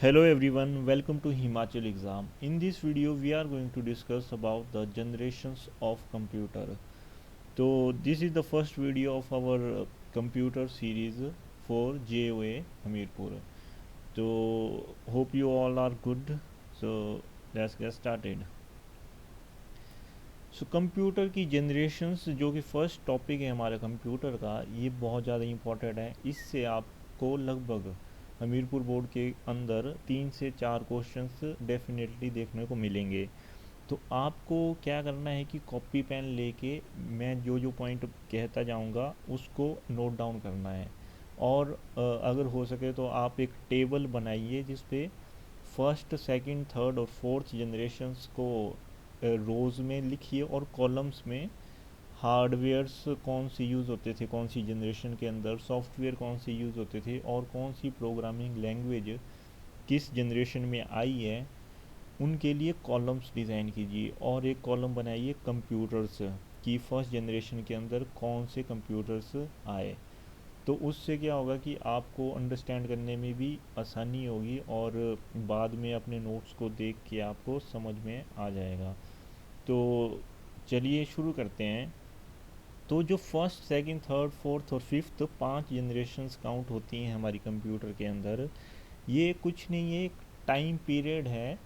Hello everyone, welcome to Himachal exam. In this video we are going to discuss about the generations of computer. So this is the first video of our computer series for JOA Hamirpur. So hope you all are good. So let's get started. So computer की generations जो कि first topic है हमारे computer का, ये बहुत ज़्यादा important है। इससे आपको लगभग हमीरपुर बोर्ड के अंदर 3 से 4 क्वेश्चंस डेफिनेटली देखने को मिलेंगे। तो आपको क्या करना है कि कॉपी पेन लेके मैं जो जो पॉइंट कहता जाऊंगा उसको नोट डाउन करना है। और अगर हो सके तो आप एक टेबल बनाइए जिस पे फर्स्ट सेकंड थर्ड और फोर्थ जनरेशन्स को रोज़ में लिखिए और कॉलम्स में हार्डवेयर्स कौन से यूज़ होते थे कौन सी जनरेशन के अंदर, सॉफ्टवेयर कौन से यूज़ होते थे और कौन सी प्रोग्रामिंग लैंग्वेज किस जनरेशन में आई है, उनके लिए कॉलम्स डिज़ाइन कीजिए। और एक कॉलम बनाइए कंप्यूटर्स की फर्स्ट जनरेशन के अंदर कौन से कंप्यूटर्स आए। तो उससे क्या होगा कि आपको अंडरस्टैंड करने में भी आसानी होगी और बाद में अपने नोट्स को देख के आपको समझ में आ जाएगा। तो चलिए शुरू करते हैं। तो जो फर्स्ट सेकंड थर्ड फोर्थ और फिफ्थ 5 जनरेशन्स काउंट होती हैं हमारी कंप्यूटर के अंदर, ये कुछ नहीं है, एक टाइम पीरियड है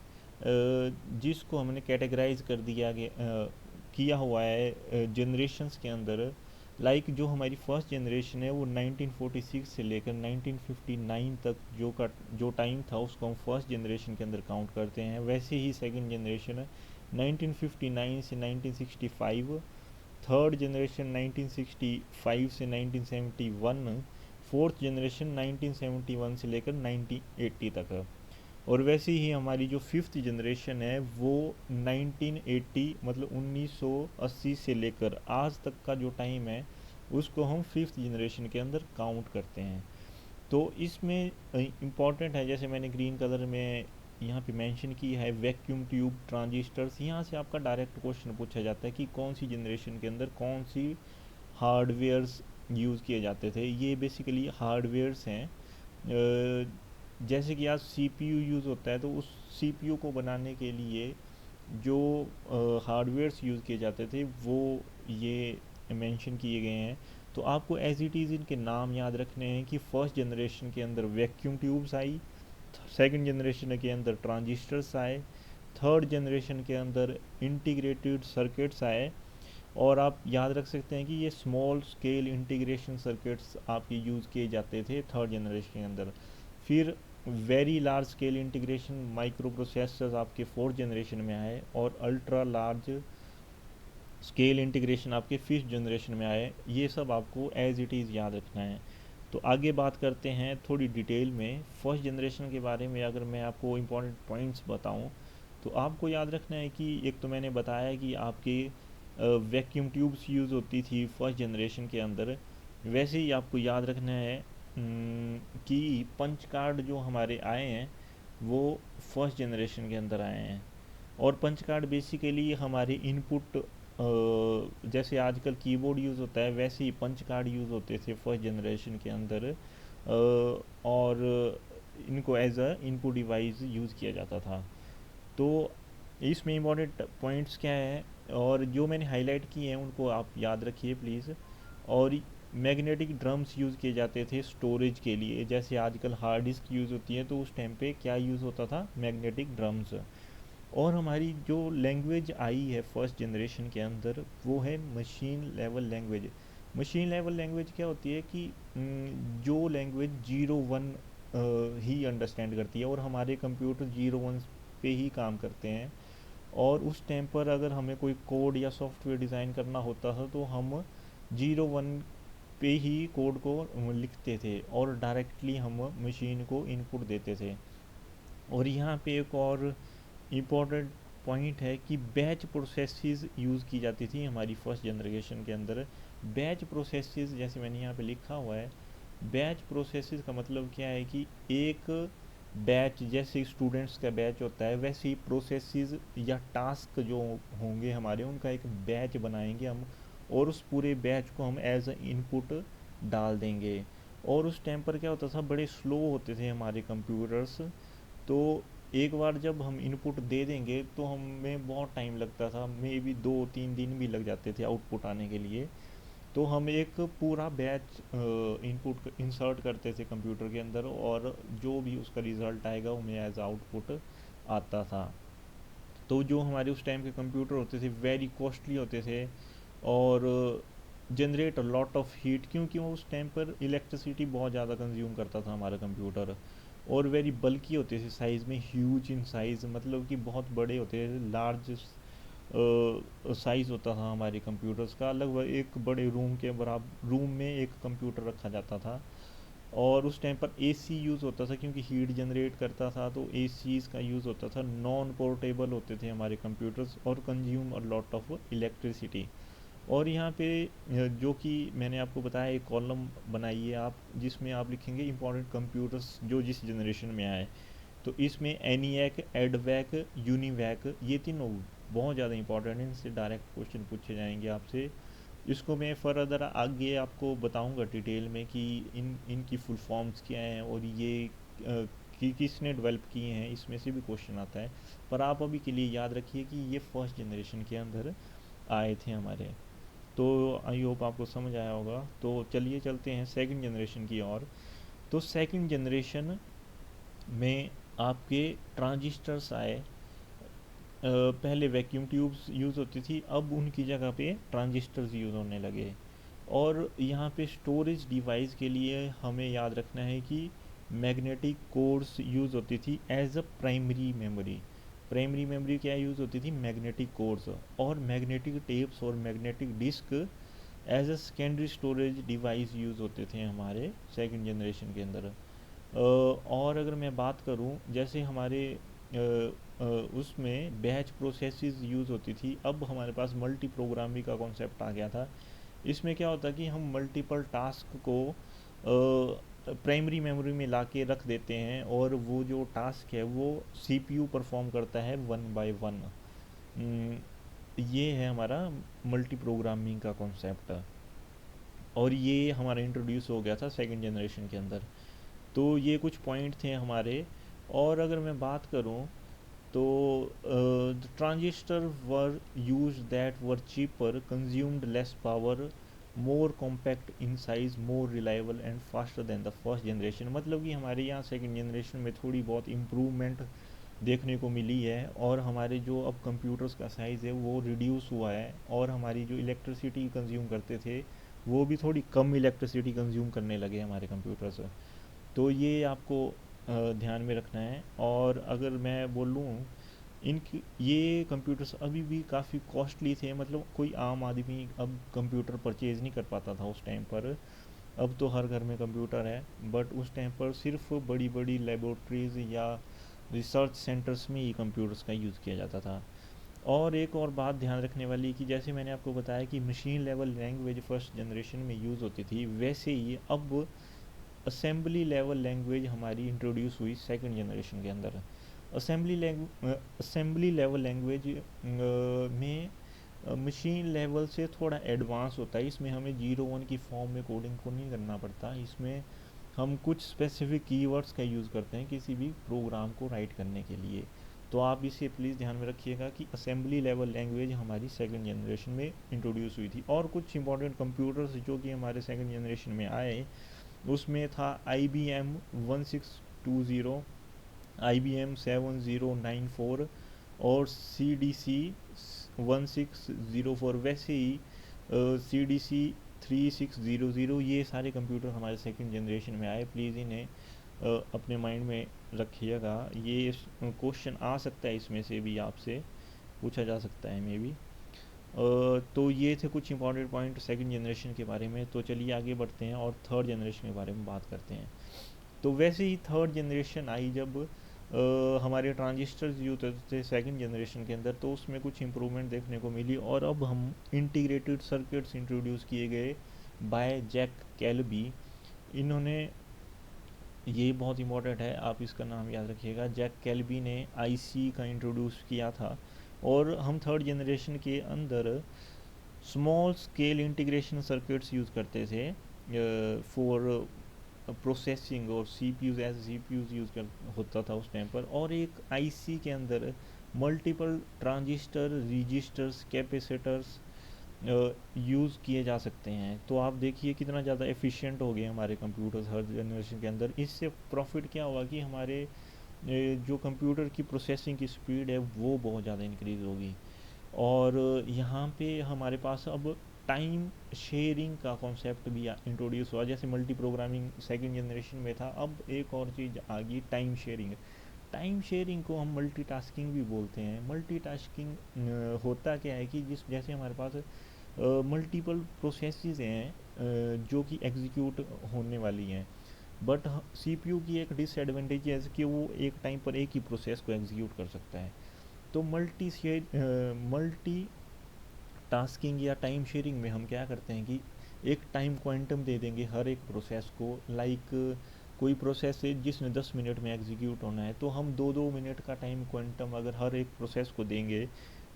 जिसको हमने कैटेगराइज कर दिया गया किया हुआ है जनरेशन्स के अंदर। जो हमारी फर्स्ट जनरेशन है वो 1946 से लेकर 1959 तक जो टाइम था उसको हम फर्स्ट जनरेशन के अंदर काउंट करते हैं। वैसे ही सेकंड जनरेशन है 1959 से 1965, थर्ड जनरेशन 1965 से 1971, फोर्थ जनरेशन 1971 से लेकर 1980 तक है। और वैसे ही हमारी जो फिफ्थ जनरेशन है वो 1980 मतलब 1980 से लेकर आज तक का जो टाइम है उसको हम फिफ्थ जनरेशन के अंदर काउंट करते हैं। तो इसमें इम्पॉर्टेंट है, जैसे मैंने ग्रीन कलर में यहाँ पे मेंशन की है, वैक्यूम ट्यूब ट्रांजिस्टर्स। यहाँ से आपका डायरेक्ट क्वेश्चन पूछा जाता है कि कौन सी जनरेशन के अंदर कौन सी हार्डवेयर्स यूज़ किए जाते थे। ये बेसिकली हार्डवेयर्स हैं। जैसे कि आज सीपीयू यूज़ होता है तो उस सीपीयू को बनाने के लिए जो हार्डवेयर्स यूज़ किए जाते थे वो ये मेंशन किए गए हैं। तो आपको एज इट इज़ इनके नाम याद रखने हैं कि फर्स्ट जनरेशन के अंदर वैक्यूम ट्यूब्स आई, सेकंड जनरेशन के अंदर ट्रांजिस्टर्स आए, थर्ड जनरेशन के अंदर इंटीग्रेटेड सर्किट्स आए। और आप याद रख सकते हैं कि ये स्मॉल स्केल इंटीग्रेशन सर्किट्स आपके यूज़ किए जाते थे थर्ड जनरेशन के अंदर। फिर very large scale integration micro processors आपके फोर्थ जनरेशन में आए और अल्ट्रा लार्ज स्केल इंटीग्रेशन आपके फिफ्थ जनरेशन में आए। ये सब आपको एज इट इज़ याद रखना है। तो आगे बात करते हैं थोड़ी डिटेल में फर्स्ट जनरेशन के बारे में। अगर मैं आपको इम्पोर्टेंट पॉइंट्स बताऊं तो आपको याद रखना है कि एक तो मैंने बताया कि आपके वैक्यूम ट्यूब्स यूज़ होती थी फर्स्ट जनरेशन के अंदर। वैसे ही आपको याद रखना है कि पंच कार्ड जो हमारे आए हैं वो फर्स्ट जनरेशन के अंदर आए हैं। और पंच कार्ड बेसिकली हमारे इनपुट, जैसे आजकल कीबोर्ड यूज़ होता है वैसे ही पंच कार्ड यूज़ होते थे फर्स्ट जनरेशन के अंदर। और इनको as a input device use किया जाता था। तो इसमें इम्पॉर्टेंट पॉइंट्स क्या है और जो मैंने हाईलाइट किए हैं उनको आप याद रखिए प्लीज़। और मैग्नेटिक ड्रम्स यूज़ किए जाते थे स्टोरेज के लिए, जैसे आजकल हार्ड डिस्क यूज़ होती है तो उस टाइम पे क्या यूज़ होता था, मैग्नेटिक ड्रम्स। और हमारी जो लैंग्वेज आई है फर्स्ट जनरेशन के अंदर वो है machine level language. Machine level language क्या होती है कि जो लैंग्वेज 0 1 ही अंडरस्टैंड करती है और हमारे कंप्यूटर 0 1 पे ही काम करते हैं। और उस टाइम पर अगर हमें कोई कोड या सॉफ्टवेयर डिज़ाइन करना होता था तो हम 0 1 पे ही कोड को लिखते थे और डायरेक्टली हम मशीन को इनपुट देते थे। और यहाँ पे एक और इम्पोर्टेंट पॉइंट है कि बैच प्रोसेसेस यूज़ की जाती थी हमारी फर्स्ट जनरेशन के अंदर। बैच प्रोसेसेस जैसे मैंने यहाँ पे लिखा हुआ है, बैच प्रोसेसेस का मतलब क्या है कि एक बैच, जैसे स्टूडेंट्स का बैच होता है वैसे ही प्रोसेसेस या टास्क जो होंगे हमारे उनका एक बैच बनाएंगे हम और उस पूरे बैच को हम एज अ इनपुट डाल देंगे। और उस टाइम पर क्या होता था, बड़े स्लो होते थे हमारे कंप्यूटर्स। तो तो एक बार जब हम इनपुट दे देंगे तो हमें बहुत टाइम लगता था, मे बी 2-3 दिन भी लग जाते थे आउटपुट आने के लिए। तो हम एक पूरा बैच इनपुट इंसर्ट करते थे कंप्यूटर के अंदर, और जो भी उसका रिज़ल्ट आएगा वो हमें एज आउटपुट आता था। तो जो हमारे उस टाइम के कंप्यूटर होते थे वेरी कॉस्टली होते थे, और generate a lot of heat, क्योंकि वो उस टाइम पर इलेक्ट्रिसिटी बहुत ज़्यादा कंज्यूम करता था हमारा कंप्यूटर। और वेरी बल्की होते थे साइज़ में, ह्यूज इन साइज़, मतलब कि बहुत बड़े होते थे, लार्ज साइज़ होता था हमारे कंप्यूटर्स का। लगभग एक बड़े रूम के बराबर रूम में एक कंप्यूटर रखा जाता था। और उस टाइम पर एसी यूज़ होता था, क्योंकि हीट जनरेट करता था, तो एसीज़ का यूज़ होता था। नॉन पोर्टेबल होते थे हमारे कंप्यूटर्स और consume a lot of electricity. और यहाँ पे जो कि मैंने आपको बताया, एक कॉलम बनाइए आप जिसमें आप लिखेंगे इंपॉर्टेंट कंप्यूटर्स जो जिस जनरेशन में आए। तो इसमें एनीएक, एडवैक, यूनिवैक, ये तीनों बहुत ज़्यादा इंपॉर्टेंट हैं, इनसे डायरेक्ट क्वेश्चन पूछे जाएंगे आपसे। इसको मैं फर्दर आगे आपको बताऊंगा डिटेल में कि इनकी फुल फॉर्म्स क्या हैं, और ये कि किसने डेवलप किए हैं, इसमें से भी क्वेश्चन आता है। पर आप अभी के लिए याद रखिए कि ये फर्स्ट जनरेशन के अंदर आए थे हमारे। तो आई होप आपको समझ आया होगा। तो चलिए चलते हैं सेकंड जनरेशन की ओर। तो सेकंड जनरेशन में आपके ट्रांजिस्टर्स आए। पहले वैक्यूम ट्यूब्स यूज़ होती थी, अब उनकी जगह पे ट्रांजिस्टर्स यूज़ होने लगे। और यहाँ पे स्टोरेज डिवाइस के लिए हमें याद रखना है कि मैग्नेटिक कोर्स यूज़ होती थी as a primary memory. Primary memory क्या यूज़ होती थी? Magnetic cores. और मैग्नेटिक टेप्स और magnetic disk as a secondary storage device use होते थे हमारे सेकंड जनरेशन के अंदर। और अगर मैं बात करूं, जैसे हमारे उसमें बैच प्रोसेसेस यूज़ होती थी, अब हमारे पास मल्टी प्रोग्रामिंग का कॉन्सेप्ट आ गया था। इसमें क्या होता है कि हम मल्टीपल टास्क को प्राइमरी मेमोरी में ला के रख देते हैं, और वो जो टास्क है वो सीपीयू परफॉर्म करता है वन बाय वन। ये है हमारा मल्टी प्रोग्रामिंग का कॉन्सेप्ट, और ये हमारा इंट्रोड्यूस हो गया था सेकंड जनरेशन के अंदर। तो ये कुछ पॉइंट थे हमारे। और अगर मैं बात करूं, तो transistor were use that were cheaper, consumed less power, more compact in size, more reliable and faster than the first generation. मतलब कि हमारे यहाँ सेकंड जनरेशन में थोड़ी बहुत इम्प्रूवमेंट देखने को मिली है, और हमारे जो अब कंप्यूटर्स का साइज़ है वो रिड्यूस हुआ है, और हमारी जो इलेक्ट्रिसिटी कंज्यूम करते थे वो भी थोड़ी कम इलेक्ट्रिसिटी कंज्यूम करने लगे हमारे कंप्यूटर्स। तो ये आपको ध्यान में रखना है। और अगर मैं बोलूँ, इनकी ये कंप्यूटर्स अभी भी काफ़ी कॉस्टली थे, मतलब कोई आम आदमी अब कंप्यूटर परचेज़ नहीं कर पाता था उस टाइम पर। अब तो हर घर में कंप्यूटर है, बट उस टाइम पर सिर्फ बड़ी बड़ी लेबोरेटरीज़ या रिसर्च सेंटर्स में ही कंप्यूटर्स का यूज़ किया जाता था। और एक और बात ध्यान रखने वाली कि जैसे मैंने आपको बताया कि machine level language first generation में यूज़ होती थी, वैसे ही अब असेंबली लेवल लैंग्वेज हमारी इंट्रोड्यूस हुई सेकंड जनरेशन के अंदर। असेंबली लेवल लैंग्वेज में मशीन लेवल से थोड़ा एडवांस होता है। इसमें हमें 0-1 की फॉर्म में कोडिंग को नहीं करना पड़ता। इसमें हम कुछ स्पेसिफिक कीवर्ड्स का यूज़ करते हैं किसी भी प्रोग्राम को राइट करने के लिए। तो आप इसे प्लीज़ ध्यान में रखिएगा कि असेंबली लेवल लैंग्वेज हमारी सेकंड जनरेशन में इंट्रोड्यूस हुई थी। और कुछ इंपॉर्टेंट कंप्यूटर्स जो कि हमारे सेकंड जनरेशन में आए, उसमें था IBM 1620, IBM 7094, और CDC 1604। वैसे ही CDC 3600, ये सारे कंप्यूटर हमारे सेकंड जनरेशन में आए। प्लीज़ इन्हें अपने माइंड में रखिएगा। ये क्वेश्चन आ सकता है, इसमें से भी आपसे पूछा जा सकता है मे बी। तो ये थे कुछ इंपॉर्टेंट पॉइंट सेकंड जनरेशन के बारे में। तो चलिए आगे बढ़ते हैं और थर्ड जनरेशन के बारे में बात करते हैं। तो वैसे ही थर्ड जनरेशन आई जब हमारे ट्रांजिस्टर्स यूज होते थे सेकंड जनरेशन के अंदर, तो उसमें कुछ इम्प्रूवमेंट देखने को मिली, और अब हम इंटीग्रेटेड सर्किट्स इंट्रोड्यूस किए गए बाय जैक कैलबी। इन्होंने, ये बहुत इंपॉर्टेंट है, आप इसका नाम याद रखिएगा, जैक कैलबी ने आईसी का इंट्रोड्यूस किया था। और हम थर्ड जनरेशन के अंदर small scale integration circuits use करते थे फॉर प्रोसेसिंग और सीपीयूज एज सीपीयूज यूज़ कर होता था उस टाइम पर, और एक आईसी के अंदर multiple transistor, registers, capacitors use किए जा सकते हैं। तो आप देखिए कितना ज़्यादा एफिशिएंट हो गए हमारे कंप्यूटर्स हर जनरेशन के अंदर। इससे प्रॉफिट क्या हुआ कि हमारे जो कंप्यूटर की प्रोसेसिंग की स्पीड है वो बहुत ज़्यादा इंक्रीज़ होगी। और यहाँ पे हमारे पास अब टाइम शेयरिंग का कॉन्सेप्ट भी इंट्रोड्यूस हुआ। जैसे मल्टी प्रोग्रामिंग सेकंड जनरेशन में था, अब एक और चीज़ आ गई, टाइम शेयरिंग। टाइम शेयरिंग को हम मल्टीटास्किंग भी बोलते हैं। मल्टीटास्किंग होता क्या है कि जिस जैसे हमारे पास मल्टीपल प्रोसेसेस हैं जो कि एग्जीक्यूट होने वाली हैं, बट सीपीयू की एक डिसएडवांटेज है कि वो एक टाइम पर एक ही प्रोसेस को एग्जीक्यूट कर सकता है। तो मल्टी टास्किंग या टाइम शेयरिंग में हम क्या करते हैं कि एक टाइम क्वांटम दे देंगे हर एक प्रोसेस को। लाइक कोई प्रोसेस है जिसने 10 मिनट में एग्जीक्यूट होना है, तो हम 2-2 मिनट का टाइम क्वांटम अगर हर एक प्रोसेस को देंगे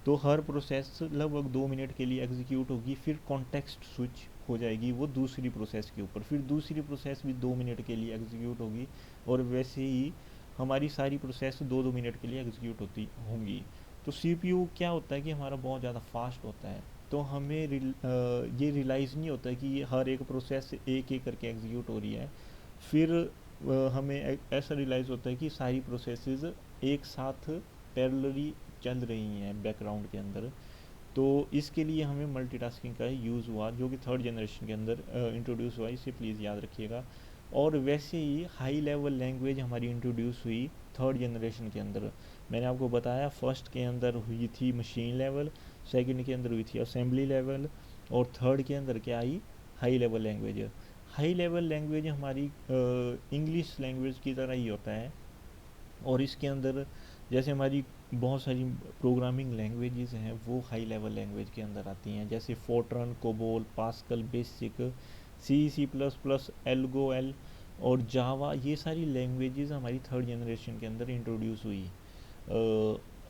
तो हर प्रोसेस लगभग 2 मिनट के लिए एग्जीक्यूट होगी, फिर कॉन्टेक्स्ट स्विच हो जाएगी वो दूसरी प्रोसेस के ऊपर, फिर दूसरी प्रोसेस भी 2 मिनट के लिए एग्जीक्यूट होगी, और वैसे ही हमारी सारी प्रोसेस 2-2 मिनट के लिए एग्जीक्यूट होती होंगी। तो सीपीयू क्या होता है कि हमारा बहुत ज़्यादा फास्ट होता है, तो हमें ये रियलाइज़ नहीं होता है कि ये हर एक प्रोसेस एक एक करके एग्जीक्यूट हो रही है। फिर हमें ऐसा रियलाइज़ होता है कि सारी प्रोसेसेस एक साथ पैरेलली चल रही हैं बैकग्राउंड के अंदर। तो इसके लिए हमें मल्टीटास्किंग का यूज़ हुआ, जो कि थर्ड जनरेशन के अंदर इंट्रोड्यूस हुआ, इसे प्लीज़ याद रखिएगा। और वैसे ही हाई लेवल लैंग्वेज हमारी इंट्रोड्यूस हुई थर्ड जनरेशन के अंदर। मैंने आपको बताया फर्स्ट के अंदर हुई थी मशीन लेवल, सेकंड के अंदर हुई थी असेंबली लेवल, और थर्ड के अंदर क्या आई, high level language. High level language हमारी इंग्लिश लैंग्वेज की तरह ही होता है, और इसके अंदर जैसे हमारी बहुत सारी प्रोग्रामिंग लैंग्वेजेस हैं वो हाई लेवल लैंग्वेज के अंदर आती हैं, जैसे Fortran, COBOL, pascal, basic, C++, algo L और जावा। ये सारी लैंग्वेजेस हमारी थर्ड जनरेशन के अंदर इंट्रोड्यूस हुई।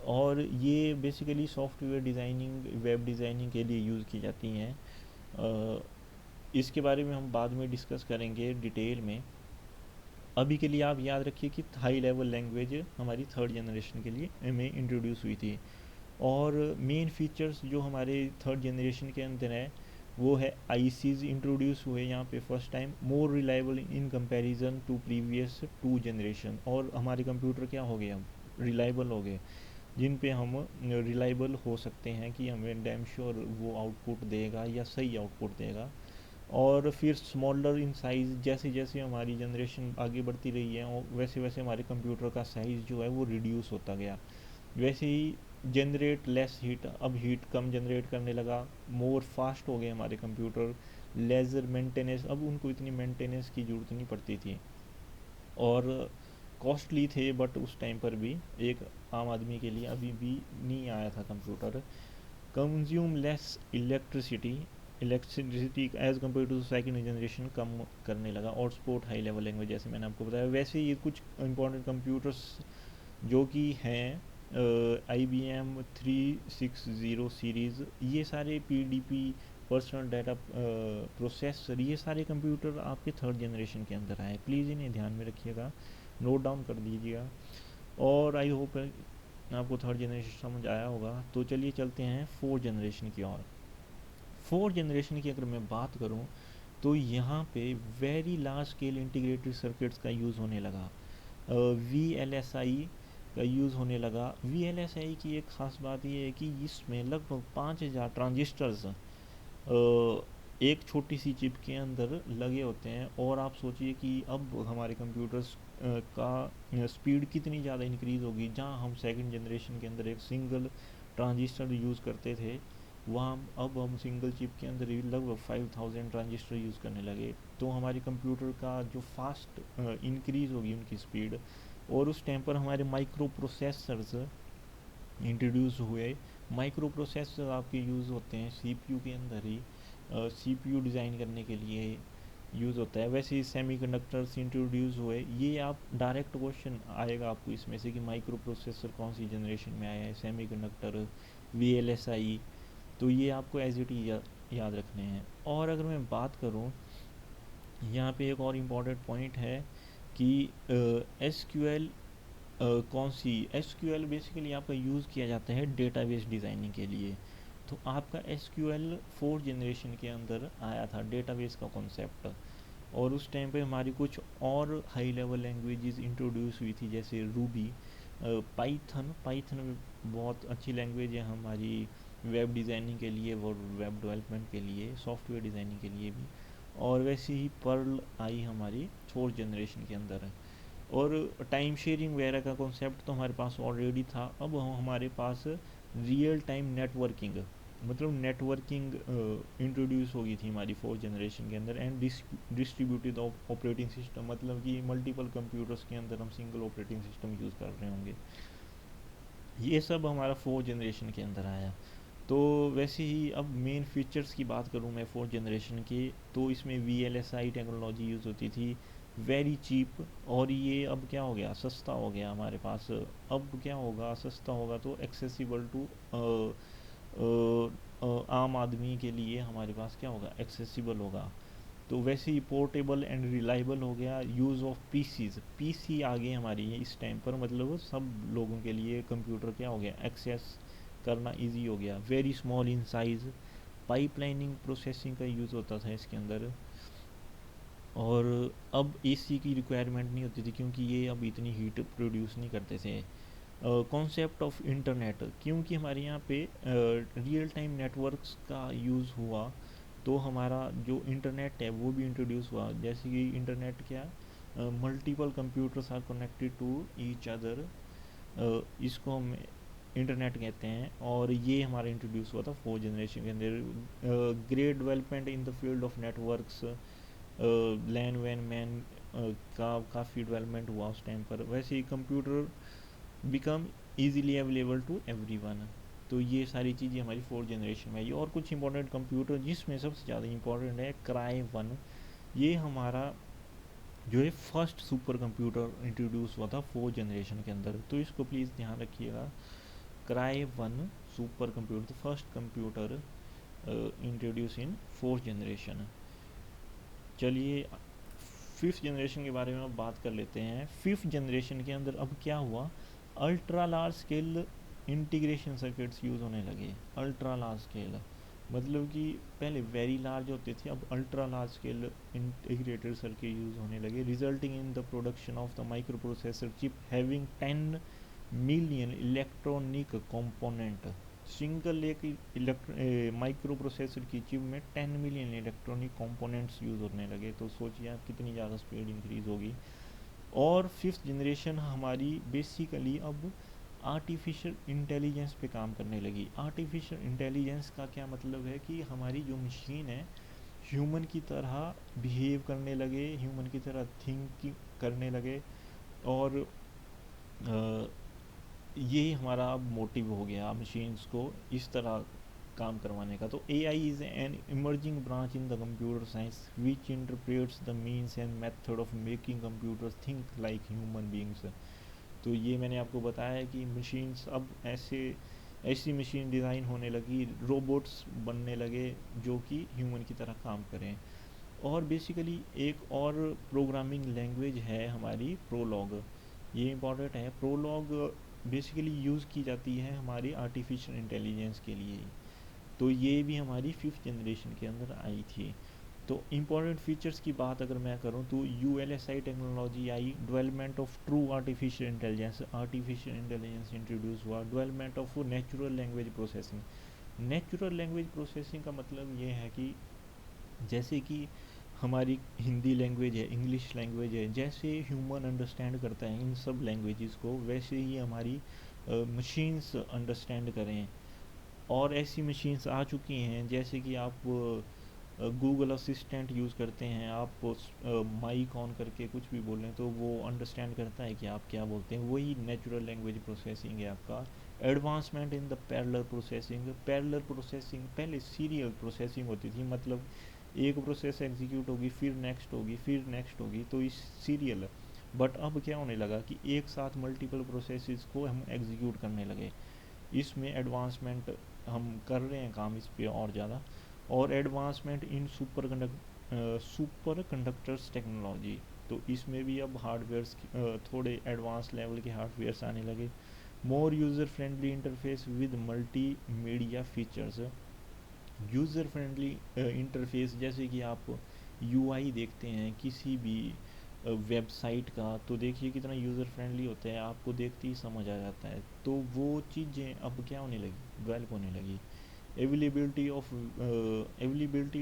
और ये basically software designing, web designing के लिए यूज़ की जाती हैं। इसके बारे में हम बाद में डिस्कस करेंगे डिटेल में। अभी के लिए आप याद रखिए कि हाई लेवल लैंग्वेज हमारी थर्ड जनरेशन के लिए में इंट्रोड्यूस हुई थी। और मेन फीचर्स जो हमारे थर्ड जनरेशन के अंदर है वो है आईसीज इंट्रोड्यूस हुए यहाँ पे first time, more reliable in comparison to previous 2 generation. और हमारे कंप्यूटर क्या हो गए, अब रिलायबल हो गए, जिन पे हम रिलायबल हो सकते हैं कि हमें डैम श्योर वो आउटपुट देगा या सही आउटपुट देगा। और फिर स्मॉलर इन साइज़, जैसे जैसे हमारी जनरेशन आगे बढ़ती रही है वैसे वैसे हमारे कंप्यूटर का साइज़ जो है वो रिड्यूस होता गया। वैसे ही जनरेट लेस हीट, अब हीट कम जनरेट करने लगा, मोर फास्ट हो गए हमारे कंप्यूटर, लेज़र मेंटेनेंस, अब उनको इतनी मेंटेनेंस की ज़रूरत नहीं पड़ती थी, और कॉस्टली थे, बट उस टाइम पर भी एक आम आदमी के लिए अभी भी नहीं आया था computer. Consume less electricity as compare to second generation कम करने लगा, और सपोर्ट हाई लेवल लैंग्वेज जैसे मैंने आपको बताया। वैसे ये कुछ इंपॉर्टेंट कंप्यूटर्स जो कि हैं IBM 360 सीरीज़, ये सारे PDP, पर्सनल डाटा प्रोसेसर, ये सारे कंप्यूटर आपके थर्ड जनरेशन के अंदर आए। प्लीज़ इन्हें ध्यान में रखिएगा, नोट डाउन कर दीजिएगा। और आई होप आपको थर्ड जनरेशन समझ आया होगा। तो चलिए चलते हैं फोर्थ जनरेशन की ओर। फोर्थ जनरेशन की अगर मैं बात करूं तो यहाँ पे very large scale integrated circuits का यूज़ होने लगा, VLSI का यूज़ होने लगा। VLSI की एक ख़ास बात ये है कि इसमें लगभग 5000 ट्रांजिस्टर्स एक छोटी सी चिप के अंदर लगे होते हैं। और आप सोचिए कि अब हमारे कंप्यूटर्स का स्पीड कितनी ज़्यादा इंक्रीज़ होगी। जहाँ हम सेकंड जनरेशन के अंदर एक सिंगल ट्रांजिस्टर यूज़ करते थे, वहाँ अब हम सिंगल चिप के अंदर ही लगभग 5000 ट्रांजिस्टर यूज़ करने लगे। तो हमारे कंप्यूटर का जो फास्ट इंक्रीज़ होगी उनकी स्पीड। और उस टाइम पर हमारे माइक्रो प्रोसेसर्स इंट्रोड्यूस हुए। माइक्रो प्रोसेसर आपके यूज़ होते हैं सीपीयू के अंदर ही, सीपीयू डिज़ाइन करने के लिए यूज़ होता है। वैसे ही सेमीकंडक्टर्स इंट्रोड्यूस हुए। ये आप डायरेक्ट क्वेश्चन आएगा आपको इसमें से कि माइक्रो प्रोसेसर कौन सी जनरेशन में आया है, सेमीकंडक्टर, VLSI, तो ये आपको एज इट याद रखने हैं। और अगर मैं बात करूँ यहाँ पे एक और इम्पॉर्टेंट पॉइंट है कि एसक्यूएल कौन सी एसक्यूएल बेसिकली आपका यूज़ किया जाता है डेटाबेस डिज़ाइनिंग के लिए। तो आपका एसक्यूएल 4th जनरेशन के अंदर आया था डेटाबेस का कॉन्सेप्ट, और उस टाइम पे हमारी कुछ और हाई लेवल लैंग्वेजेस इंट्रोड्यूस हुई थी जैसे रूबी, पाइथन। पाइथन बहुत अच्छी लैंग्वेज है हमारी वेब डिज़ाइनिंग के लिए और वेब डेवलपमेंट के लिए, सॉफ्टवेयर डिज़ाइनिंग के लिए भी। और वैसे ही पर्ल आई हमारी 4th जनरेशन के अंदर है। और टाइम शेयरिंग वगैरह का कॉन्सेप्ट तो हमारे पास ऑलरेडी था। अब हमारे पास रियल टाइम नेटवर्किंग, मतलब नेटवर्किंग इंट्रोड्यूस हो गई थी हमारी 4th जनरेशन के अंदर। एंड डिस्ट्रीब्यूटेड ऑपरेटिंग सिस्टम, मतलब कि मल्टीपल कंप्यूटर्स के अंदर हम सिंगल ऑपरेटिंग सिस्टम यूज़ कर रहे होंगे। ये सब हमारा 4th जनरेशन के अंदर आया। तो वैसे ही अब मेन फीचर्स की बात करूँ मैं 4th जनरेशन के, तो इसमें VLSI टेक्नोलॉजी यूज़ होती थी, वेरी चीप। और ये अब क्या हो गया, सस्ता हो गया हमारे पास। अब क्या होगा, सस्ता होगा तो एक्सेसिबल टू आम आदमी के लिए हमारे पास क्या होगा, एक्सेसिबल होगा। तो वैसे ही पोर्टेबल एंड रिलायबल हो गया। यूज़ ऑफ पीसीज, पीसी आ गए हमारी ये इस टाइम पर, मतलब सब लोगों के लिए कंप्यूटर क्या हो गया, एक्सेस करना इजी हो गया। Very small in size, pipelining processing का यूज़ होता था इसके अंदर। और अब एसी की रिक्वायरमेंट नहीं होती थी क्योंकि ये अब इतनी हीट प्रोड्यूस नहीं करते थे। कॉन्सेप्ट ऑफ इंटरनेट, क्योंकि हमारे यहाँ पे रियल टाइम नेटवर्क्स का यूज़ हुआ, तो हमारा जो इंटरनेट है वो भी इंट्रोड्यूस हुआ। जैसे कि इंटरनेट क्या, multiple computers are connected to each other, इसको हम इंटरनेट कहते हैं। और ये हमारा इंट्रोड्यूस हुआ था 4th जनरेशन के अंदर। Great development in the field of networks, LAN वैन मैन का काफ़ी डेवलपमेंट हुआ उस टाइम पर। वैसे ही computer become easily available to everyone. तो ये सारी चीज़ें हमारी 4th जनरेशन में आई। और कुछ इंपॉर्टेंट कंप्यूटर जिसमें सबसे ज़्यादा इंपॉर्टेंट है क्राई 1। ये हमारा जो है फर्स्ट सुपर कंप्यूटर इंट्रोड्यूस हुआ था 4th जनरेशन के अंदर, तो इसको प्लीज़ ध्यान रखिएगा। Cry 1 super computer, first computer introduce इन 4th जनरेशन। चलिए 5th जनरेशन के बारे में अब बात कर लेते हैं। 5th जनरेशन के अंदर अब क्या हुआ, ultra large scale integration circuits use होने लगे। अल्ट्रा लार्ज स्केल मतलब कि पहले वेरी लार्ज होते थे, अब ultra large scale integrated circuit use होने लगे, resulting in the production of the micro processor chip having 10 million electronic component. Single एक माइक्रो प्रोसेसर की चिप में 10 मिलियन इलेक्ट्रॉनिक कंपोनेंट्स यूज़ होने लगे। तो सोचिए आप कितनी ज़्यादा स्पीड इंक्रीज़ होगी। और 5th जनरेशन हमारी बेसिकली अब आर्टिफिशियल इंटेलिजेंस पे काम करने लगी। आर्टिफिशियल इंटेलिजेंस का क्या मतलब है कि हमारी जो मशीन है ह्यूमन की तरह बिहेव करने लगे, ह्यूमन की तरह थिंक करने लगे। और ये हमारा अब मोटिव हो गया मशीन्स को इस तरह काम करवाने का। तो AI is an emerging branch in the computer science which interprets the means and method of making computers think like human beings. तो ये मैंने आपको बताया कि मशीन्स अब ऐसी मशीन डिज़ाइन होने लगी, रोबोट्स बनने लगे जो कि ह्यूमन की तरह काम करें। और बेसिकली एक और प्रोग्रामिंग लैंग्वेज है हमारी प्रोलॉग। ये इंपॉर्टेंट है। प्रोलॉग बेसिकली यूज़ की जाती है हमारी आर्टिफिशियल इंटेलिजेंस के लिए। तो ये भी हमारी 5th जनरेशन के अंदर आई थी। तो इम्पॉर्टेंट फीचर्स की बात अगर मैं करूँ तो ULSI टेक्नोलॉजी आई, development of true artificial intelligence, artificial intelligence introduce हुआ। Development of natural language processing. Natural language processing का मतलब ये है कि जैसे कि हमारी हिंदी लैंग्वेज है, इंग्लिश लैंग्वेज है, जैसे ह्यूमन अंडरस्टैंड करता है इन सब लैंग्वेजेस को, वैसे ही हमारी मशीन्स अंडरस्टैंड करें। और ऐसी मशीन्स आ चुकी हैं जैसे कि आप गूगल असिस्टेंट यूज़ करते हैं, आप माइक ऑन करके कुछ भी बोलें तो वो अंडरस्टैंड करता है कि आप क्या बोलते हैं। वही नेचुरल लैंग्वेज प्रोसेसिंग है आपका। Advancement in the parallel processing. Parallel processing, पहले सीरियल प्रोसेसिंग होती थी, मतलब एक प्रोसेस एग्जीक्यूट होगी फिर नेक्स्ट होगी फिर नेक्स्ट होगी, तो इस सीरियल। बट अब क्या होने लगा कि एक साथ मल्टीपल प्रोसेसेस को हम एग्जीक्यूट करने लगे। इसमें एडवांसमेंट हम कर रहे हैं काम इस पे और ज़्यादा। और advancement in super conductors technology. तो इसमें भी अब हार्डवेयर्स थोड़े एडवांस लेवल के हार्डवेयर्स आने लगे। More user friendly interface with multimedia features. User friendly interface, जैसे कि आप यूआई देखते हैं किसी भी वेबसाइट का, तो देखिए कितना यूज़र फ्रेंडली होता है, आपको देखते ही समझ आ जाता है। तो वो चीज़ें अब क्या होने लगी, डेवलप होने लगी। Availability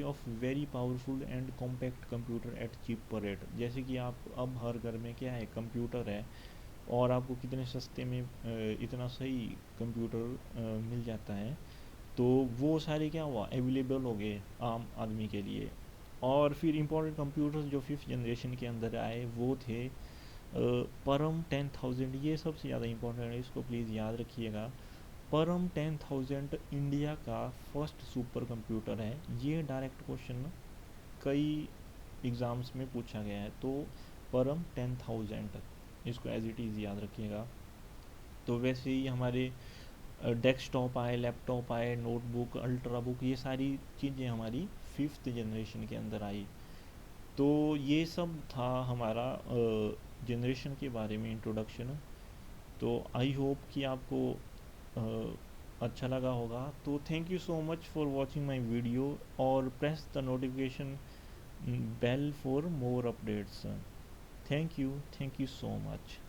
of very powerful and compact computer at cheap rate. जैसे कि आप अब हर घर में क्या है, कंप्यूटर है, और आपको कितने सस्ते में इतना सही कंप्यूटर मिल जाता है। तो वो सारे क्या हुआ, अवेलेबल हो गए आम आदमी के लिए। और फिर इंपॉर्टेंट कंप्यूटर्स जो फिफ्थ जनरेशन के अंदर आए वो थे परम 10,000। ये सबसे ज़्यादा इंपॉर्टेंट है, इसको प्लीज़ याद रखिएगा। परम 10,000 इंडिया का फर्स्ट सुपर कंप्यूटर है। ये डायरेक्ट क्वेश्चन कई एग्ज़ाम्स में पूछा गया है। तो परम 10,000, इसको एज इट इज़ याद रखिएगा। तो वैसे ही हमारे डेस्कटॉप आए, लैपटॉप आए, नोटबुक, अल्ट्रा बुक, ये सारी चीज़ें हमारी फिफ्थ जनरेशन के अंदर आई। तो ये सब था हमारा जनरेशन के बारे में इंट्रोडक्शन। तो आई होप कि आपको अच्छा लगा होगा। तो thank you so much for watching my video, और press the notification bell for more updates. Thank you so much.